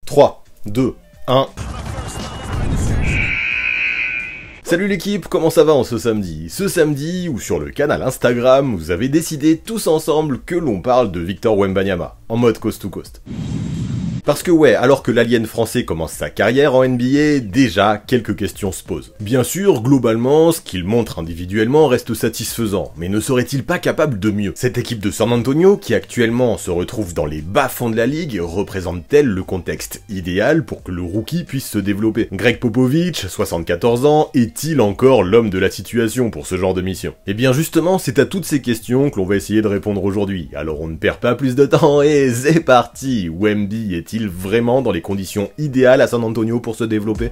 3, 2, 1... Salut l'équipe, comment ça va en ce samedi? Ce samedi, ou sur le canal Instagram, vous avez décidé tous ensemble que l'on parle de Victor Wembanyama, en mode coast to coast. Parce que ouais, alors que l'alien français commence sa carrière en NBA, déjà, quelques questions se posent. Bien sûr, globalement, ce qu'il montre individuellement reste satisfaisant, mais ne serait-il pas capable de mieux? Cette équipe de San Antonio, qui actuellement se retrouve dans les bas-fonds de la ligue, représente-t-elle le contexte idéal pour que le rookie puisse se développer? Greg Popovich, 74 ans, est-il encore l'homme de la situation pour ce genre de mission? Et bien justement, c'est à toutes ces questions que l'on va essayer de répondre aujourd'hui, alors on ne perd pas plus de temps et c'est parti! Wemby est-il vraiment dans les conditions idéales à San Antonio pour se développer?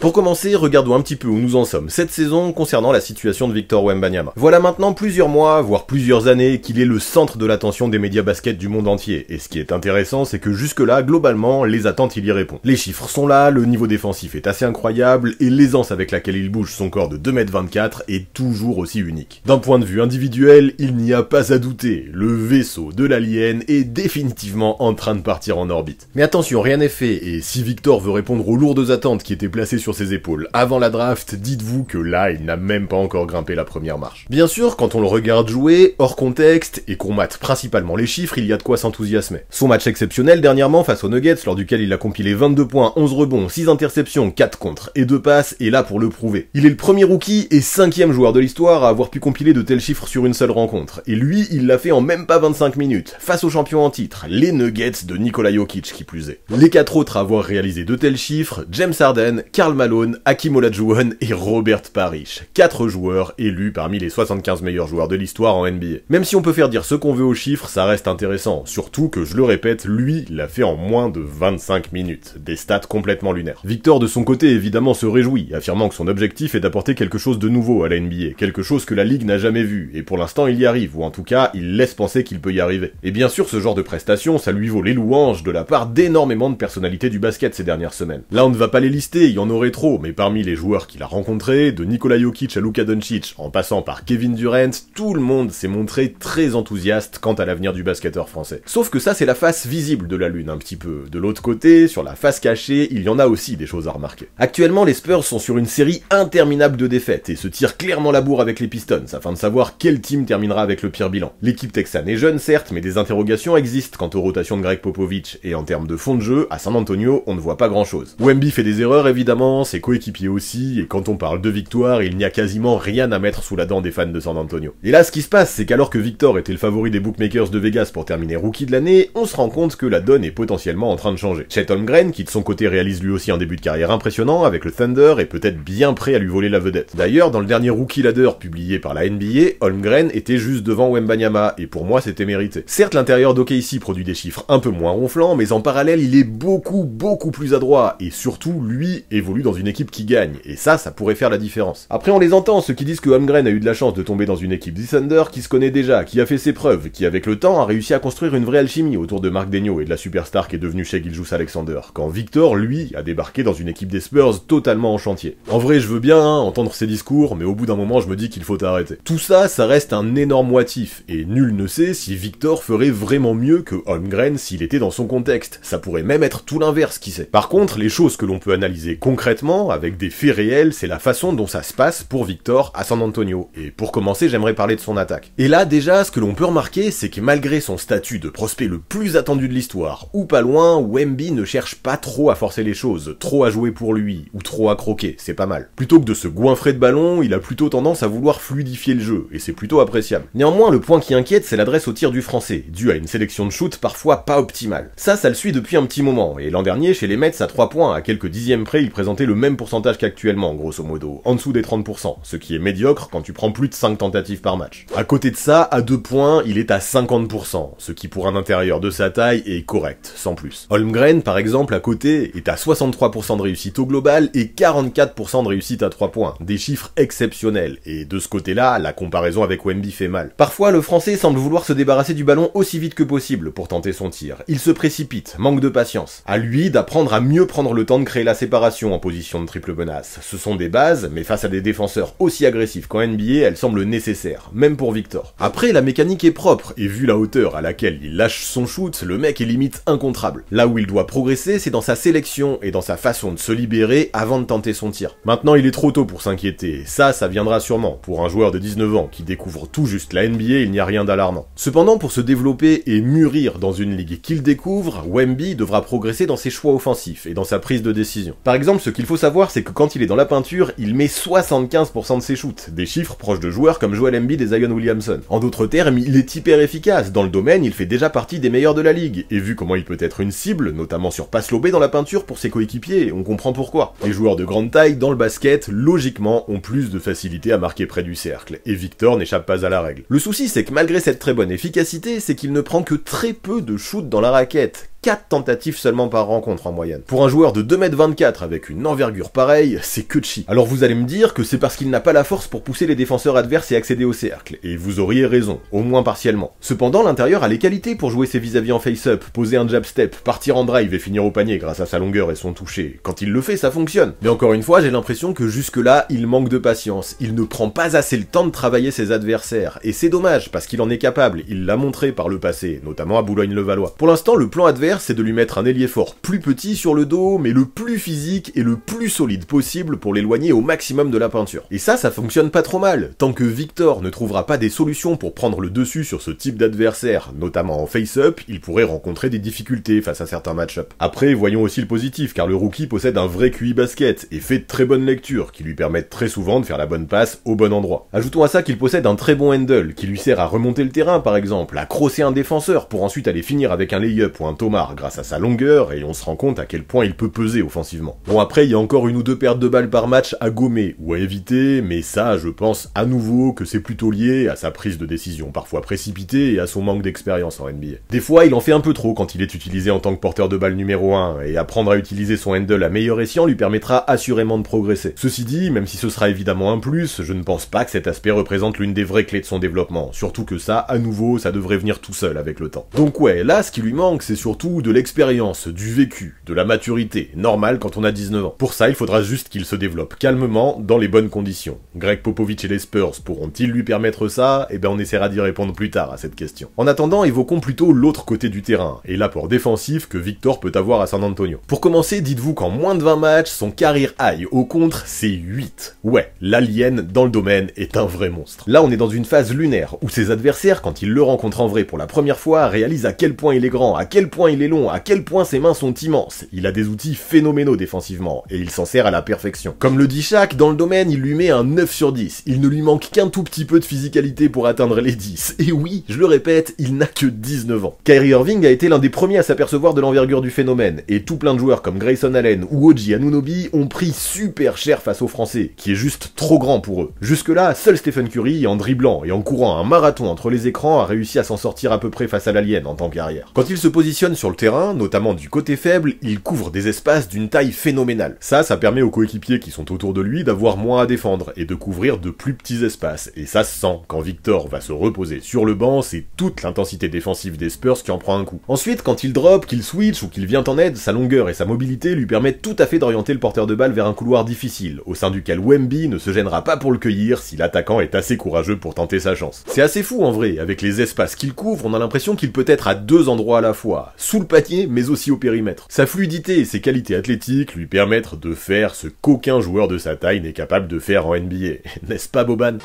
Pour commencer, regardons un petit peu où nous en sommes cette saison concernant la situation de Victor Wembanyama. Voilà maintenant plusieurs mois, voire plusieurs années, qu'il est le centre de l'attention des médias basket du monde entier. Et ce qui est intéressant, c'est que jusque-là, globalement, les attentes il y répond. Les chiffres sont là, le niveau défensif est assez incroyable, et l'aisance avec laquelle il bouge son corps de 2m24 est toujours aussi unique. D'un point de vue individuel, il n'y a pas à douter, le vaisseau de l'alien est définitivement en train de partir en orbite. Mais attention, rien n'est fait, et si Victor veut répondre aux lourdes attentes qui étaient placées sur ses épaules avant la draft, dites-vous que là, il n'a même pas encore grimpé la première marche. Bien sûr, quand on le regarde jouer, hors contexte, et qu'on mate principalement les chiffres, il y a de quoi s'enthousiasmer. Son match exceptionnel dernièrement face aux Nuggets, lors duquel il a compilé 22 points, 11 rebonds, 6 interceptions, 4 contres et 2 passes, est là pour le prouver. Il est le premier rookie et 5e joueur de l'histoire à avoir pu compiler de tels chiffres sur une seule rencontre. Et lui, il l'a fait en même pas 25 minutes, face aux champions en titre, les Nuggets de Nikola Jokic qui plus est. Les 4 autres à avoir réalisé de tels chiffres, James Harden, Karl Malone, Hakeem Olajuwon et Robert Parrish. 4 joueurs élus parmi les 75 meilleurs joueurs de l'histoire en NBA. Même si on peut faire dire ce qu'on veut aux chiffres, ça reste intéressant. Surtout que, je le répète, lui l'a fait en moins de 25 minutes. Des stats complètement lunaires. Victor, de son côté, évidemment se réjouit, affirmant que son objectif est d'apporter quelque chose de nouveau à la NBA. Quelque chose que la Ligue n'a jamais vu. Et pour l'instant, il y arrive. Ou en tout cas, il laisse penser qu'il peut y arriver. Et bien sûr, ce genre de prestation, ça lui vaut les louanges de la part d'énormément de personnalités du basket ces dernières semaines. Là, on ne va pas les lister, il y en aurait trop, mais parmi les joueurs qu'il a rencontrés, de Nikola Jokic à Luka Doncic, en passant par Kevin Durant, tout le monde s'est montré très enthousiaste quant à l'avenir du basketteur français. Sauf que ça, c'est la face visible de la lune, un petit peu. De l'autre côté, sur la face cachée, il y en a aussi des choses à remarquer. Actuellement, les Spurs sont sur une série interminable de défaites et se tirent clairement la bourre avec les Pistons, afin de savoir quel team terminera avec le pire bilan. L'équipe texane est jeune, certes, mais des interrogations existent quant aux rotations de Greg Popovich, et en termes de fond de jeu, à San Antonio, on ne voit pas grand chose. Wemby fait des erreurs, évidemment, ses coéquipiers aussi, et quand on parle de victoire, il n'y a quasiment rien à mettre sous la dent des fans de San Antonio. Et là, ce qui se passe, c'est qu'alors que Victor était le favori des bookmakers de Vegas pour terminer rookie de l'année, on se rend compte que la donne est potentiellement en train de changer. Chet Holmgren, qui de son côté réalise lui aussi un début de carrière impressionnant avec le Thunder, est peut-être bien prêt à lui voler la vedette. D'ailleurs, dans le dernier Rookie Ladder publié par la NBA, Holmgren était juste devant Wembanyama, et pour moi c'était mérité. Certes, l'intérieur d'OKC produit des chiffres un peu moins ronflants, mais en parallèle, il est beaucoup plus adroit, et surtout, lui évolue dans une équipe qui gagne, et ça pourrait faire la différence. Après, on les entend, ceux qui disent que Holmgren a eu de la chance de tomber dans une équipe du Thunder qui se connaît déjà, qui a fait ses preuves, qui avec le temps a réussi à construire une vraie alchimie autour de Mark Daigneault et de la superstar qui est devenue Shai Gilgeous-Alexander, quand Victor, lui, a débarqué dans une équipe des Spurs totalement en chantier. En vrai, je veux bien entendre ces discours, mais au bout d'un moment, je me dis qu'il faut arrêter. Tout ça, ça reste un énorme motif, et nul ne sait si Victor ferait vraiment mieux que Holmgren s'il était dans son contexte. Ça pourrait même être tout l'inverse, qui sait. Par contre, les choses que l'on peut analyser concrètement, avec des faits réels, c'est la façon dont ça se passe pour Victor à San Antonio. Et pour commencer, j'aimerais parler de son attaque. Et là, déjà, ce que l'on peut remarquer, c'est que malgré son statut de prospect le plus attendu de l'histoire, ou pas loin, Wemby ne cherche pas trop à forcer les choses, trop à jouer pour lui, ou trop à croquer, c'est pas mal. Plutôt que de se goinfrer de ballon, il a plutôt tendance à vouloir fluidifier le jeu, et c'est plutôt appréciable. Néanmoins, le point qui inquiète, c'est l'adresse au tir du français, dû à une sélection de shoot parfois pas optimale. Ça le suit depuis un petit moment, et l'an dernier, chez les Mets, à 3 points, à quelques dixièmes près, il présentait le même pourcentage qu'actuellement, grosso modo, en dessous des 30%, ce qui est médiocre quand tu prends plus de 5 tentatives par match. À côté de ça, à 2 points, il est à 50%, ce qui pour un intérieur de sa taille est correct, sans plus. Holmgren, par exemple, à côté, est à 63% de réussite au global et 44% de réussite à 3 points, des chiffres exceptionnels, et de ce côté-là, la comparaison avec Wemby fait mal. Parfois, le français semble vouloir se débarrasser du ballon aussi vite que possible pour tenter son tir. Il se précipite, manque de patience. À lui d'apprendre à mieux prendre le temps de créer la séparation en position position de triple menace. Ce sont des bases, mais face à des défenseurs aussi agressifs qu'en NBA, elles semblent nécessaires, même pour Victor. Après, la mécanique est propre, et vu la hauteur à laquelle il lâche son shoot, le mec est limite incontrable. Là où il doit progresser, c'est dans sa sélection et dans sa façon de se libérer avant de tenter son tir. Maintenant, il est trop tôt pour s'inquiéter, ça viendra sûrement. Pour un joueur de 19 ans qui découvre tout juste la NBA, il n'y a rien d'alarmant. Cependant, pour se développer et mûrir dans une ligue qu'il découvre, Wemby devra progresser dans ses choix offensifs et dans sa prise de décision. Par exemple, ce qu'il faut savoir, c'est que quand il est dans la peinture, il met 75% de ses shoots, des chiffres proches de joueurs comme Joel Embiid et Zion Williamson. En d'autres termes, il est hyper efficace. Dans le domaine, il fait déjà partie des meilleurs de la ligue, et vu comment il peut être une cible, notamment sur passe lobée dans la peinture pour ses coéquipiers, on comprend pourquoi. Les joueurs de grande taille dans le basket, logiquement, ont plus de facilité à marquer près du cercle, et Victor n'échappe pas à la règle. Le souci, c'est que malgré cette très bonne efficacité, c'est qu'il ne prend que très peu de shoots dans la raquette. 4 tentatives seulement par rencontre en moyenne. Pour un joueur de 2m24 avec une envergure pareille, c'est que de chi. Alors vous allez me dire que c'est parce qu'il n'a pas la force pour pousser les défenseurs adverses et accéder au cercle, et vous auriez raison, au moins partiellement. Cependant, l'intérieur a les qualités pour jouer ses vis-à-vis en face-up, poser un jab step, partir en drive et finir au panier grâce à sa longueur et son toucher. Quand il le fait, ça fonctionne. Mais encore une fois, j'ai l'impression que jusque-là, il manque de patience. Il ne prend pas assez le temps de travailler ses adversaires, et c'est dommage, parce qu'il en est capable, il l'a montré par le passé, notamment à Boulogne-le-Valois. Pour l'instant, le plan adverse, c'est de lui mettre un ailier fort plus petit sur le dos, mais le plus physique et le plus solide possible pour l'éloigner au maximum de la peinture. Et ça fonctionne pas trop mal. Tant que Victor ne trouvera pas des solutions pour prendre le dessus sur ce type d'adversaire, notamment en face-up, il pourrait rencontrer des difficultés face à certains match-up. Après, voyons aussi le positif, car le rookie possède un vrai QI basket, et fait de très bonnes lectures, qui lui permettent très souvent de faire la bonne passe au bon endroit. Ajoutons à ça qu'il possède un très bon handle, qui lui sert à remonter le terrain par exemple, à crosser un défenseur pour ensuite aller finir avec un lay-up ou un tomar grâce à sa longueur, et on se rend compte à quel point il peut peser offensivement. Bon, après, il y a encore une ou deux pertes de balles par match à gommer ou à éviter, mais ça, je pense à nouveau que c'est plutôt lié à sa prise de décision, parfois précipitée, et à son manque d'expérience en NBA. Des fois, il en fait un peu trop quand il est utilisé en tant que porteur de balle numéro 1, et apprendre à utiliser son handle à meilleur escient lui permettra assurément de progresser. Ceci dit, même si ce sera évidemment un plus, je ne pense pas que cet aspect représente l'une des vraies clés de son développement, surtout que ça, à nouveau, ça devrait venir tout seul avec le temps. Donc ouais, là, ce qui lui manque, c'est surtout de l'expérience, du vécu, de la maturité, normal quand on a 19 ans. Pour ça, il faudra juste qu'il se développe calmement, dans les bonnes conditions. Greg Popovich et les Spurs pourront-ils lui permettre ça? Eh ben on essaiera d'y répondre plus tard à cette question. En attendant, évoquons plutôt l'autre côté du terrain, et l'apport défensif que Victor peut avoir à San Antonio. Pour commencer, dites-vous qu'en moins de 20 matchs, son career high au contre, c'est 8. Ouais, l'alien dans le domaine est un vrai monstre. Là, on est dans une phase lunaire, où ses adversaires, quand ils le rencontrent en vrai pour la première fois, réalisent à quel point il est grand, à quel point il est long, à quel point ses mains sont immenses. Il a des outils phénoménaux défensivement, et il s'en sert à la perfection. Comme le dit Shaq, dans le domaine, il lui met un 9 sur 10. Il ne lui manque qu'un tout petit peu de physicalité pour atteindre les 10. Et oui, je le répète, il n'a que 19 ans. Kyrie Irving a été l'un des premiers à s'apercevoir de l'envergure du phénomène, et tout plein de joueurs comme Grayson Allen ou OG Anunoby ont pris super cher face aux Français, qui est juste trop grand pour eux. Jusque-là, seul Stephen Curry, en dribblant et en courant un marathon entre les écrans, a réussi à s'en sortir à peu près face à l'alien en tant qu'arrière. Quand il se positionne sur le terrain, notamment du côté faible, il couvre des espaces d'une taille phénoménale. Ça permet aux coéquipiers qui sont autour de lui d'avoir moins à défendre et de couvrir de plus petits espaces. Et ça se sent. Quand Victor va se reposer sur le banc, c'est toute l'intensité défensive des Spurs qui en prend un coup. Ensuite, quand il drop, qu'il switch ou qu'il vient en aide, sa longueur et sa mobilité lui permettent tout à fait d'orienter le porteur de balle vers un couloir difficile, au sein duquel Wemby ne se gênera pas pour le cueillir si l'attaquant est assez courageux pour tenter sa chance. C'est assez fou en vrai, avec les espaces qu'il couvre, on a l'impression qu'il peut être à deux endroits à la fois, sous le panier mais aussi au périmètre. Sa fluidité et ses qualités athlétiques lui permettent de faire ce qu'aucun joueur de sa taille n'est capable de faire en NBA. N'est-ce pas Boban?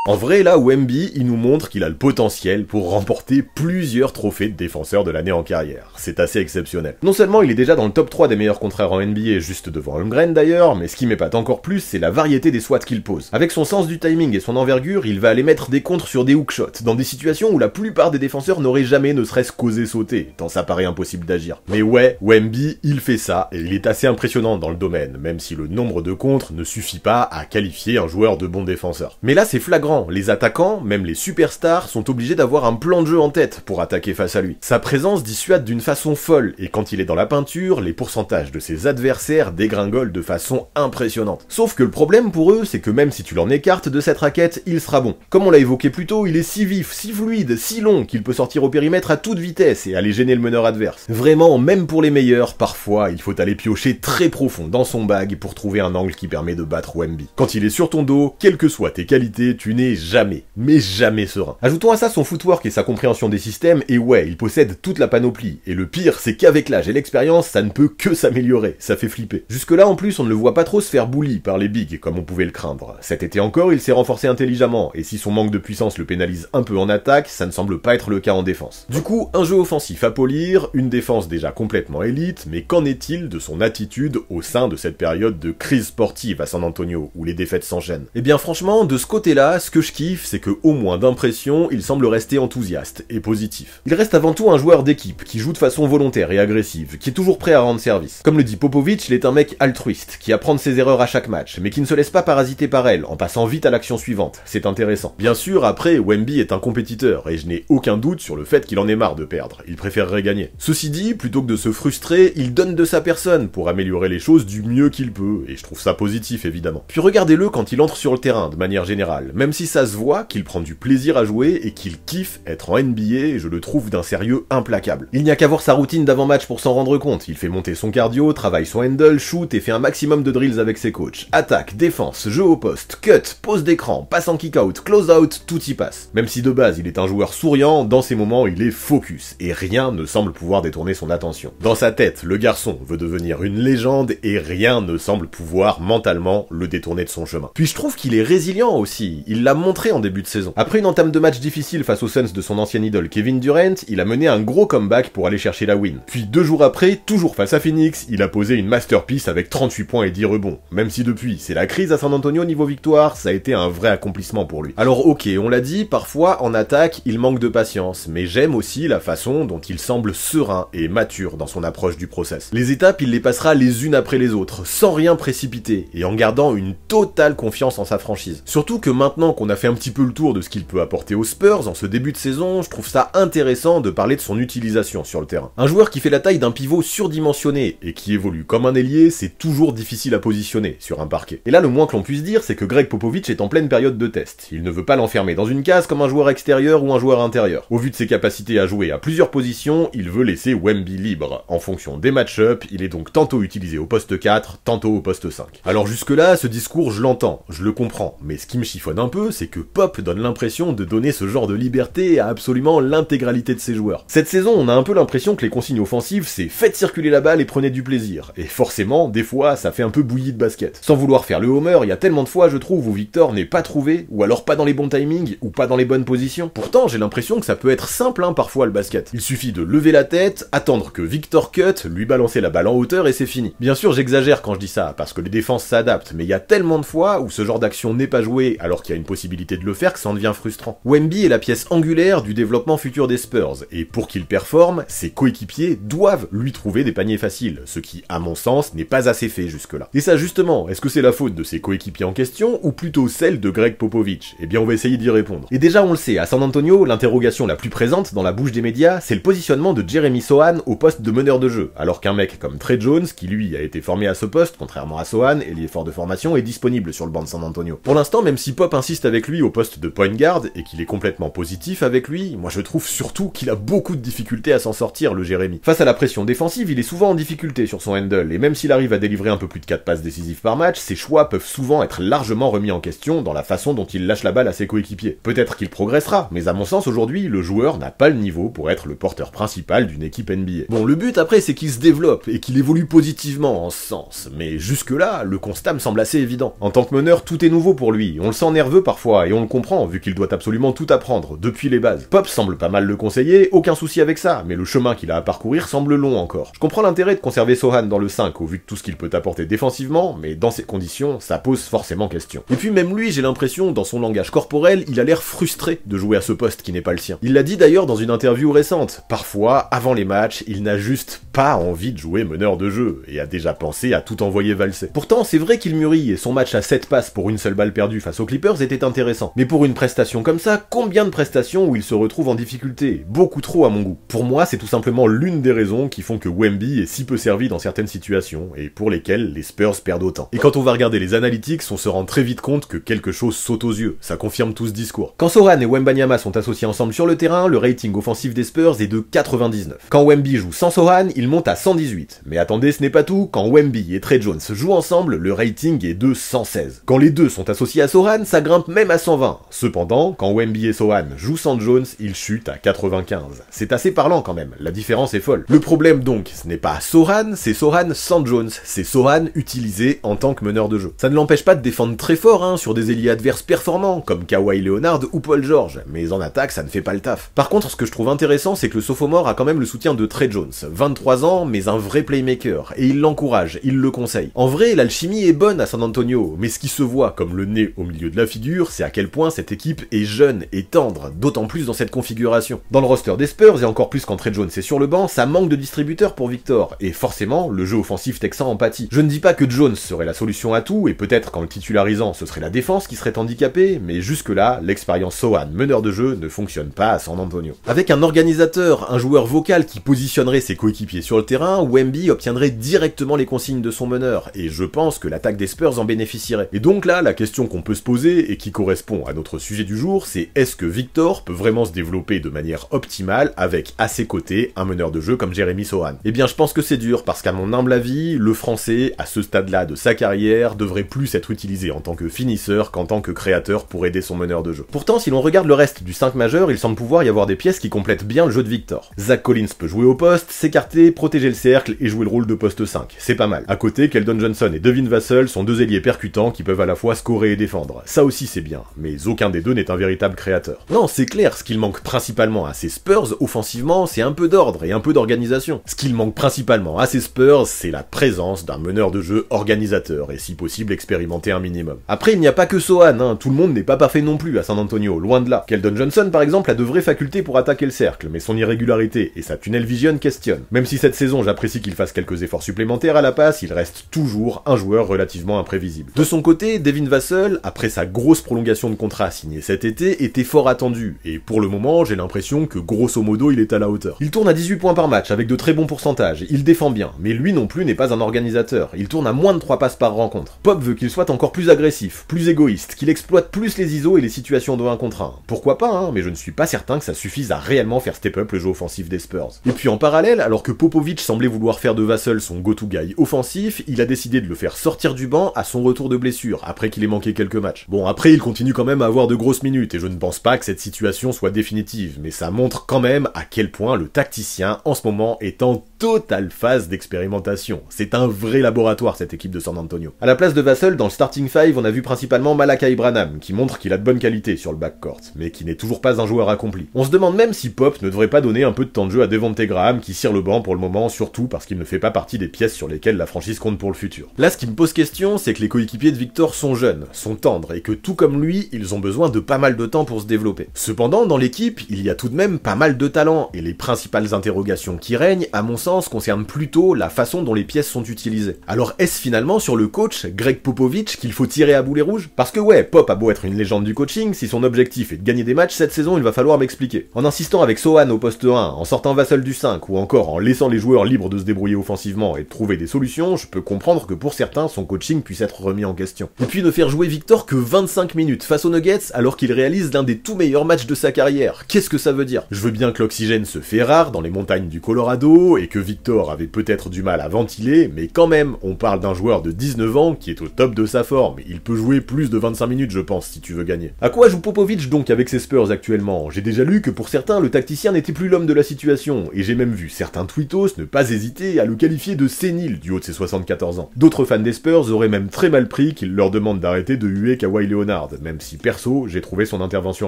En vrai, là, Wemby, il nous montre qu'il a le potentiel pour remporter plusieurs trophées de défenseur de l'année en carrière. C'est assez exceptionnel. Non seulement il est déjà dans le top 3 des meilleurs contraires en NBA, juste devant Holmgren d'ailleurs, mais ce qui m'épate encore plus, c'est la variété des swats qu'il pose. Avec son sens du timing et son envergure, il va aller mettre des contres sur des hookshots, dans des situations où la plupart des défenseurs n'auraient jamais ne serait-ce qu'osé sauter, tant ça paraît impossible d'agir. Mais ouais, Wemby, il fait ça, et il est assez impressionnant dans le domaine, même si le nombre de contres ne suffit pas à qualifier un joueur de bon défenseur. Mais là, c'est flagrant, les attaquants, même les superstars, sont obligés d'avoir un plan de jeu en tête pour attaquer face à lui. Sa présence dissuade d'une façon folle, et quand il est dans la peinture, les pourcentages de ses adversaires dégringolent de façon impressionnante. Sauf que le problème pour eux, c'est que même si tu l'en écartes de cette raquette, il sera bon. Comme on l'a évoqué plus tôt, il est si vif, si fluide, si long, qu'il peut sortir au périmètre à toute vitesse et aller gêner gêner le meneur adverse. Vraiment, même pour les meilleurs, parfois, il faut aller piocher très profond dans son bag pour trouver un angle qui permet de battre Wemby. Quand il est sur ton dos, quelles que soient tes qualités, tu n'es jamais, mais jamais serein. Ajoutons à ça son footwork et sa compréhension des systèmes, et ouais, il possède toute la panoplie. Et le pire, c'est qu'avec l'âge et l'expérience, ça ne peut que s'améliorer, ça fait flipper. Jusque-là, en plus, on ne le voit pas trop se faire bully par les bigs, comme on pouvait le craindre. Cet été encore, il s'est renforcé intelligemment, et si son manque de puissance le pénalise un peu en attaque, ça ne semble pas être le cas en défense. Du coup, un jeu offensif à polir, une défense déjà complètement élite, mais qu'en est-il de son attitude au sein de cette période de crise sportive à San Antonio, où les défaites s'enchaînent? Eh bien franchement, de ce côté-là, ce que je kiffe, c'est que au moins d'impression, il semble rester enthousiaste et positif. Il reste avant tout un joueur d'équipe, qui joue de façon volontaire et agressive, qui est toujours prêt à rendre service. Comme le dit Popovic, il est un mec altruiste, qui apprend de ses erreurs à chaque match, mais qui ne se laisse pas parasiter par elle, en passant vite à l'action suivante. C'est intéressant. Bien sûr, après, Wemby est un compétiteur, et je n'ai aucun doute sur le fait qu'il en ait marre de perdre. Il préférerait gagner. Ceci dit, plutôt que de se frustrer, il donne de sa personne pour améliorer les choses du mieux qu'il peut, et je trouve ça positif évidemment. Puis regardez-le quand il entre sur le terrain de manière générale, même si ça se voit qu'il prend du plaisir à jouer et qu'il kiffe être en NBA, je le trouve d'un sérieux implacable. Il n'y a qu'à voir sa routine d'avant-match pour s'en rendre compte, il fait monter son cardio, travaille son handle, shoot et fait un maximum de drills avec ses coachs. Attaque, défense, jeu au poste, cut, pose d'écran, passe en kick-out, close-out, tout y passe. Même si de base il est un joueur souriant, dans ces moments il est focus, et rien ne semble pouvoir détourner son attention. Dans sa tête, le garçon veut devenir une légende et rien ne semble pouvoir mentalement le détourner de son chemin. Puis je trouve qu'il est résilient aussi, il l'a montré en début de saison. Après une entame de match difficile face aux Suns de son ancien idole Kevin Durant, il a mené un gros comeback pour aller chercher la win. Puis 2 jours après, toujours face à Phoenix, il a posé une masterpiece avec 38 points et 10 rebonds. Même si depuis, c'est la crise à San Antonio niveau victoire, ça a été un vrai accomplissement pour lui. Alors ok, on l'a dit, parfois en attaque, il manque de patience, mais j'aime aussi la façon dont il semble serein et mature dans son approche du process. Les étapes, il les passera les unes après les autres, sans rien précipiter, et en gardant une totale confiance en sa franchise. Surtout que maintenant qu'on a fait un petit peu le tour de ce qu'il peut apporter aux Spurs en ce début de saison, je trouve ça intéressant de parler de son utilisation sur le terrain. Un joueur qui fait la taille d'un pivot surdimensionné et qui évolue comme un ailier, c'est toujours difficile à positionner sur un parquet. Et là, le moins que l'on puisse dire, c'est que Greg Popovich est en pleine période de test. Il ne veut pas l'enfermer dans une case comme un joueur extérieur ou un joueur intérieur. Au vu de ses capacités à jouer à plusieurs positions, il veut laisser Wemby libre. En fonction des match-up, il est donc tantôt utilisé au poste 4, tantôt au poste 5. Alors jusque-là, ce discours, je l'entends, je le comprends, mais ce qui me chiffonne un peu, c'est que Pop donne l'impression de donner ce genre de liberté à absolument l'intégralité de ses joueurs. Cette saison, on a un peu l'impression que les consignes offensives, c'est faites circuler la balle et prenez du plaisir. Et forcément, des fois, ça fait un peu bouilli de basket. Sans vouloir faire le homer, il y a tellement de fois, je trouve, où Victor n'est pas trouvé, ou alors pas dans les bons timings, ou pas dans les bonnes positions. Pourtant, j'ai l'impression que ça peut être simple, parfois, le basket. Il suffit de lever la tête, attendre que Victor cut, lui balancer la balle en hauteur et c'est fini. Bien sûr, j'exagère quand je dis ça, parce que les défenses s'adaptent, mais il y a tellement de fois où ce genre d'action n'est pas joué, alors qu'il y a une possibilité de le faire, que ça en devient frustrant. Wemby est la pièce angulaire du développement futur des Spurs, et pour qu'il performe, ses coéquipiers doivent lui trouver des paniers faciles, ce qui, à mon sens, n'est pas assez fait jusque-là. Et ça justement, est-ce que c'est la faute de ses coéquipiers en question, ou plutôt celle de Greg Popovich? Eh bien on va essayer d'y répondre. Et déjà on le sait, à San Antonio, l'interrogation la plus présente dans la bouche des médias, c'est le positionnement de Jeremy Sohan au poste de meneur de jeu, alors qu'un mec comme Trey Jones, qui lui a été formé à ce poste, contrairement à Sohan, et l'effort de formation est disponible sur le banc de San Antonio. Pour l'instant, même si Pop insiste avec lui au poste de point guard, et qu'il est complètement positif avec lui, moi je trouve surtout qu'il a beaucoup de difficultés à s'en sortir, le Jérémy. Face à la pression défensive, il est souvent en difficulté sur son handle, et même s'il arrive à délivrer un peu plus de 4 passes décisives par match, ses choix peuvent souvent être largement remis en question dans la façon dont il lâche la balle à ses coéquipiers. Peut-être qu'il progressera, mais à mon sens aujourd'hui, le joueur n'a pas le niveau pour être le porteur principal d'une équipe NBA. Bon, le but après, c'est qu'il se développe, et qu'il évolue positivement en ce sens, mais jusque-là, le constat me semble assez évident. En tant que meneur, tout est nouveau pour lui, on le sent nerveux parfois, et on le comprend, vu qu'il doit absolument tout apprendre, depuis les bases. Pop semble pas mal le conseiller, aucun souci avec ça, mais le chemin qu'il a à parcourir semble long encore. Je comprends l'intérêt de conserver Sohan dans le 5 au vu de tout ce qu'il peut apporter défensivement, mais dans ces conditions, ça pose forcément question. Et puis même lui, j'ai l'impression, dans son langage corporel, il a l'air frustré de jouer à ce poste qui n'est pas le sien. Il l'a dit d'ailleurs dans une interview récente. Parfois, avant les matchs, il n'a juste pas envie de jouer meneur de jeu, et a déjà pensé à tout envoyer valser. Pourtant, c'est vrai qu'il mûrit, et son match à 7 passes pour une seule balle perdue face aux Clippers était intéressant. Mais pour une prestation comme ça, combien de prestations où il se retrouve en difficulté? Beaucoup trop à mon goût. Pour moi, c'est tout simplement l'une des raisons qui font que Wemby est si peu servi dans certaines situations, et pour lesquelles les Spurs perdent autant. Et quand on va regarder les analytics, on se rend très vite compte que quelque chose saute aux yeux, ça confirme tout ce discours. Quand Sohan et Wembanyama sont associés ensemble sur le terrain, le rating offensif des Spurs est de 99. Quand Wemby joue sans Sohan, il monte à 118. Mais attendez, ce n'est pas tout, quand Wemby et Trey Jones jouent ensemble, le rating est de 116. Quand les deux sont associés à Sohan, ça grimpe même à 120. Cependant, quand Wemby et Sohan jouent sans Jones, il chute à 95. C'est assez parlant quand même, la différence est folle. Le problème donc, ce n'est pas Sohan, c'est Sohan sans Jones. C'est Sohan utilisé en tant que meneur de jeu. Ça ne l'empêche pas de défendre très fort sur des ailiers adverses performants, comme Kawhi Leonard ou Paul George, mais en attaque ça ne fait pas le taf. Par contre, ce que je trouve intéressant, c'est que le sophomore a quand même le soutien de Trey Jones, 23 ans, mais un vrai playmaker, et il l'encourage, il le conseille. En vrai, l'alchimie est bonne à San Antonio, mais ce qui se voit comme le nez au milieu de la figure, c'est à quel point cette équipe est jeune et tendre, d'autant plus dans cette configuration. Dans le roster des Spurs, et encore plus quand Trey Jones est sur le banc, ça manque de distributeurs pour Victor, et forcément, le jeu offensif texan en pâtit. Je ne dis pas que Jones serait la solution à tout, et peut-être qu'en le titularisant, ce serait la défense qui serait handicapée, mais jusque-là, l'expérience Sohan, meneur de jeu, ne fonctionne pas à San Antonio. Avec un organisateur, un joueur vocal qui positionnerait ses coéquipiers sur le terrain, Wemby obtiendrait directement les consignes de son meneur, et je pense que l'attaque des Spurs en bénéficierait. Et donc là, la question qu'on peut se poser, et qui correspond à notre sujet du jour, c'est est-ce que Victor peut vraiment se développer de manière optimale avec à ses côtés un meneur de jeu comme Jeremy Sohan? Eh bien je pense que c'est dur, parce qu'à mon humble avis, le français, à ce stade-là de sa carrière, devrait plus être utilisé en tant que finisseur qu'en tant que créateur pour aider son meneur de jeu. Pourtant, si l'on regarde le reste du 5 majeur, il semble pouvoir y avoir des pièces qui complètent bien le jeu de Victor. Zach Collins peut jouer au poste, s'écarter, protéger le cercle et jouer le rôle de poste 5. C'est pas mal. À côté, Keldon Johnson et Devin Vassell sont deux ailiers percutants qui peuvent à la fois scorer et défendre. Ça aussi c'est bien, mais aucun des deux n'est un véritable créateur. Non, c'est clair, ce qu'il manque principalement à ces Spurs, offensivement, c'est un peu d'ordre et un peu d'organisation. Ce qu'il manque principalement à ces Spurs, c'est la présence d'un meneur de jeu organisateur, et si possible expérimenter un minimum. Après, il n'y a pas que Sohan, tout le monde n'est pas parfait non plus à San Antonio, loin de là. Keldon Johnson, par exemple, a de vraies facultés pour attaquer le cercle, mais son irrégularité et sa tunnel vision questionnent. Même si cette saison, j'apprécie qu'il fasse quelques efforts supplémentaires à la passe, il reste toujours un joueur relativement imprévisible. De son côté, Devin Vassell, après sa grosse prolongation de contrat signée cet été, était fort attendu, et pour le moment, j'ai l'impression que grosso modo, il est à la hauteur. Il tourne à 18 points par match, avec de très bons pourcentages, il défend bien, mais lui non plus n'est pas un organisateur, il tourne à moins de 3 passes par rencontre. Pop veut qu'il soit encore plus agressif, plus égoïste, qu'il exploite plus les ISO et les situations de 1 contre 1. Pourquoi pas, mais je ne suis pas certain que ça suffise à réellement faire step up le jeu offensif des Spurs. Et puis en parallèle, alors que Popovich semblait vouloir faire de Vassell son go-to guy offensif, il a décidé de le faire sortir du banc à son retour de blessure, après qu'il ait manqué quelques matchs. Bon, après il continue quand même à avoir de grosses minutes, et je ne pense pas que cette situation soit définitive, mais ça montre quand même à quel point le tacticien, en ce moment, est en totale phase d'expérimentation. C'est un vrai laboratoire cette équipe de San Antonio. À la place de Vassell, dans le starting 5, on a vu principalement Malachi Branham, qui montre qu'il a de bonnes qualités sur le backcourt, mais qui n'est toujours pas un joueur accompli. On se demande même si Pop ne devrait pas donner un peu de temps de jeu à Devonte Graham, qui cire le banc pour le moment, surtout parce qu'il ne fait pas partie des pièces sur lesquelles la franchise compte pour le futur. Là, ce qui me pose question, c'est que les coéquipiers de Victor sont jeunes, sont tendres, et que tout comme lui, ils ont besoin de pas mal de temps pour se développer. Cependant, dans l'équipe, il y a tout de même pas mal de talent, et les principales interrogations qui règnent, à mon sens, concernent plutôt la façon dont les pièces sont utilisées. Alors est-ce finalement sur le coach, Greg Popovich, qu'il faut tirer à boulet rouge? Parce que ouais, Pop a beau être une légende du coaching, si son objectif est de gagner des matchs cette saison, il va falloir m'expliquer. En insistant avec Sohan au poste 1, en sortant Vassell du 5, ou encore en laissant les joueurs libres de se débrouiller offensivement et de trouver des solutions, je peux comprendre que pour certains, son coaching puisse être remis en question. Et puis ne faire jouer Victor que 25 minutes face aux Nuggets alors qu'il réalise l'un des tout meilleurs matchs de sa carrière. Qu'est-ce que ça veut dire? Je veux bien que l'oxygène se fait rare dans les montagnes du Colorado, et que Victor avait peut-être du mal à ventiler, mais quand même, on parle d'un joueur de 19 ans qui est au top de sa forme. Il peut jouer plus de 25 minutes, je pense, si tu veux gagner. À quoi joue Popovich donc avec ses Spurs actuellement? J'ai déjà lu que pour certains, le tacticien n'était plus l'homme de la situation, et j'ai même vu certains tweetos ne pas hésiter à le qualifier de sénile du haut de ses 74 ans. D'autres fans des Spurs auraient même très mal pris qu'il leur demande d'arrêter de huer Kawhi Leonard, même si perso, j'ai trouvé son intervention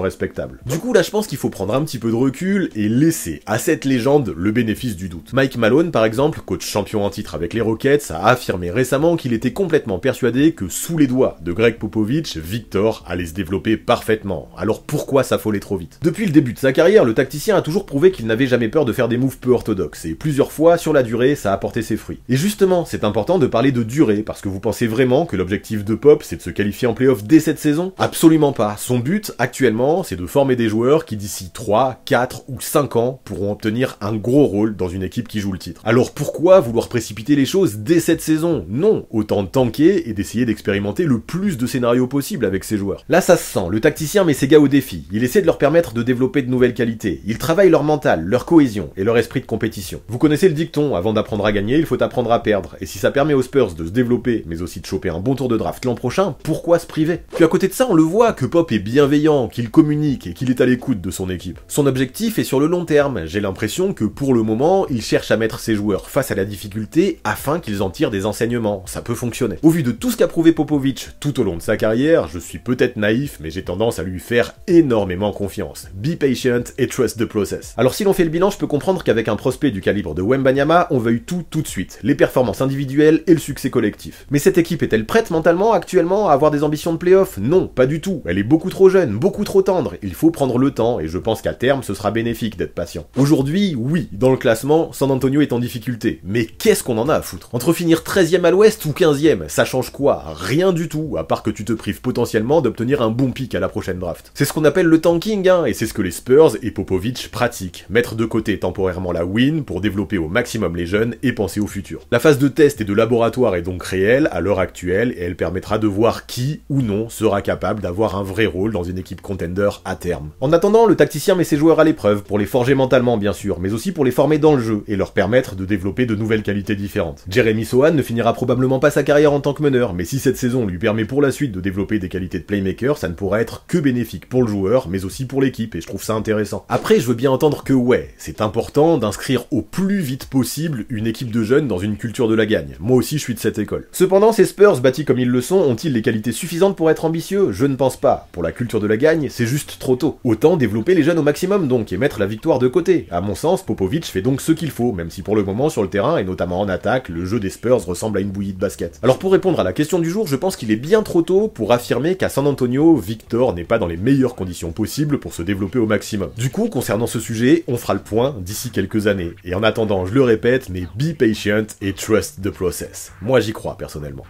respectable. Du coup là, je pense qu'il faut prendre un petit peu de recul et laisser à cette légende le bénéfice du doute. Mike Malone, par exemple, coach champion en titre avec les Rockets, a affirmé récemment qu'il était complètement persuadé que sous les doigts de Greg Popovich, Victor allait se développer parfaitement. Alors pourquoi s'affoler trop vite? Depuis le début de sa carrière, le tacticien a toujours prouvé qu'il n'avait jamais peur de faire des moves peu orthodoxes, et plusieurs fois, sur la durée, ça a porté ses fruits. Et justement, c'est important de parler de durée, parce que vous pensez vraiment que l'objectif de Pop, c'est de se qualifier en playoff dès cette saison? Absolument pas. Son but, actuellement, c'est de former des joueurs qui d'ici 3, 4 ou 5 ans pourront obtenir un gros rôle dans une équipe qui joue joue le titre. Alors pourquoi vouloir précipiter les choses dès cette saison? Non, autant tanker et d'essayer d'expérimenter le plus de scénarios possible avec ses joueurs. Là ça se sent, le tacticien met ses gars au défi, il essaie de leur permettre de développer de nouvelles qualités, il travaille leur mental, leur cohésion et leur esprit de compétition. Vous connaissez le dicton, avant d'apprendre à gagner, il faut apprendre à perdre, et si ça permet aux Spurs de se développer, mais aussi de choper un bon tour de draft l'an prochain, pourquoi se priver? Puis à côté de ça, on le voit que Pop est bienveillant, qu'il communique et qu'il est à l'écoute de son équipe. Son objectif est sur le long terme, j'ai l'impression que pour le moment, il cherche à mettre ses joueurs face à la difficulté afin qu'ils en tirent des enseignements, ça peut fonctionner. Au vu de tout ce qu'a prouvé Popovich tout au long de sa carrière, je suis peut-être naïf, mais j'ai tendance à lui faire énormément confiance. Be patient et trust the process. Alors si l'on fait le bilan, je peux comprendre qu'avec un prospect du calibre de Wembanyama, on veuille tout de suite, les performances individuelles et le succès collectif. Mais cette équipe est-elle prête mentalement actuellement à avoir des ambitions de playoff? Non, pas du tout. Elle est beaucoup trop jeune, beaucoup trop tendre. Il faut prendre le temps et je pense qu'à terme ce sera bénéfique d'être patient. Aujourd'hui, oui, dans le classement, San Antonio est en difficulté. Mais qu'est-ce qu'on en a à foutre? Entre finir 13e à l'ouest ou 15e, ça change quoi? Rien du tout, à part que tu te prives potentiellement d'obtenir un bon pick à la prochaine draft. C'est ce qu'on appelle le tanking, hein, et c'est ce que les Spurs et Popovich pratiquent. Mettre de côté temporairement la win pour développer au maximum les jeunes et penser au futur. La phase de test et de laboratoire est donc réelle à l'heure actuelle et elle permettra de voir qui ou non sera capable d'avoir un vrai rôle dans une équipe contender à terme. En attendant, le tacticien met ses joueurs à l'épreuve pour les forger mentalement bien sûr, mais aussi pour les former dans le jeu et leur permettre de développer de nouvelles qualités différentes. Jeremy Sohan ne finira probablement pas sa carrière en tant que meneur, mais si cette saison lui permet pour la suite de développer des qualités de playmaker, ça ne pourra être que bénéfique pour le joueur, mais aussi pour l'équipe, et je trouve ça intéressant. Après, je veux bien entendre que ouais, c'est important d'inscrire au plus vite possible une équipe de jeunes dans une culture de la gagne. Moi aussi, je suis de cette école. Cependant, ces Spurs, bâtis comme ils le sont, ont-ils les qualités suffisantes pour être ambitieux? Je ne pense pas. Pour la culture de la gagne, c'est juste trop tôt. Autant développer les jeunes au maximum donc, et mettre la victoire de côté. À mon sens, Popovich fait donc ce qu'il faut, même si pour le moment, sur le terrain, et notamment en attaque, le jeu des Spurs ressemble à une bouillie de basket. Alors pour répondre à la question du jour, je pense qu'il est bien trop tôt pour affirmer qu'à San Antonio, Victor n'est pas dans les meilleures conditions possibles pour se développer au maximum. Du coup, concernant ce sujet, on fera le point d'ici quelques années. Et en attendant, je le répète, mais be patient et trust the process. Moi j'y crois personnellement.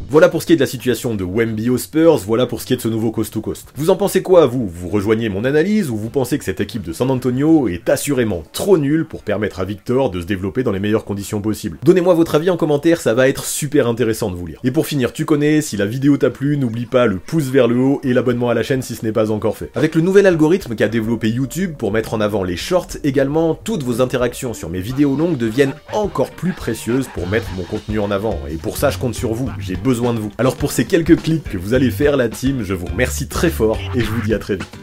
Voilà pour ce qui est de la situation de Wemby aux Spurs, voilà pour ce qui est de ce nouveau coast to coast. Vous en pensez quoi, vous? Vous rejoignez mon analyse ou vous pensez que cette équipe de San Antonio est assurément trop nulle pour permettre à Victor de se développer dans les meilleures conditions possibles? Donnez-moi votre avis en commentaire, ça va être super intéressant de vous lire. Et pour finir, tu connais, si la vidéo t'a plu, n'oublie pas le pouce vers le haut et l'abonnement à la chaîne si ce n'est pas encore fait. Avec le nouvel algorithme qu'a développé YouTube pour mettre en avant les shorts également, toutes vos interactions sur mes vidéos longues deviennent encore plus précieuses pour mettre mon contenu en avant. Et pour ça, je compte sur vous, j'ai besoin de vous. Alors pour ces quelques clics que vous allez faire la team, je vous remercie très fort et je vous dis à très vite.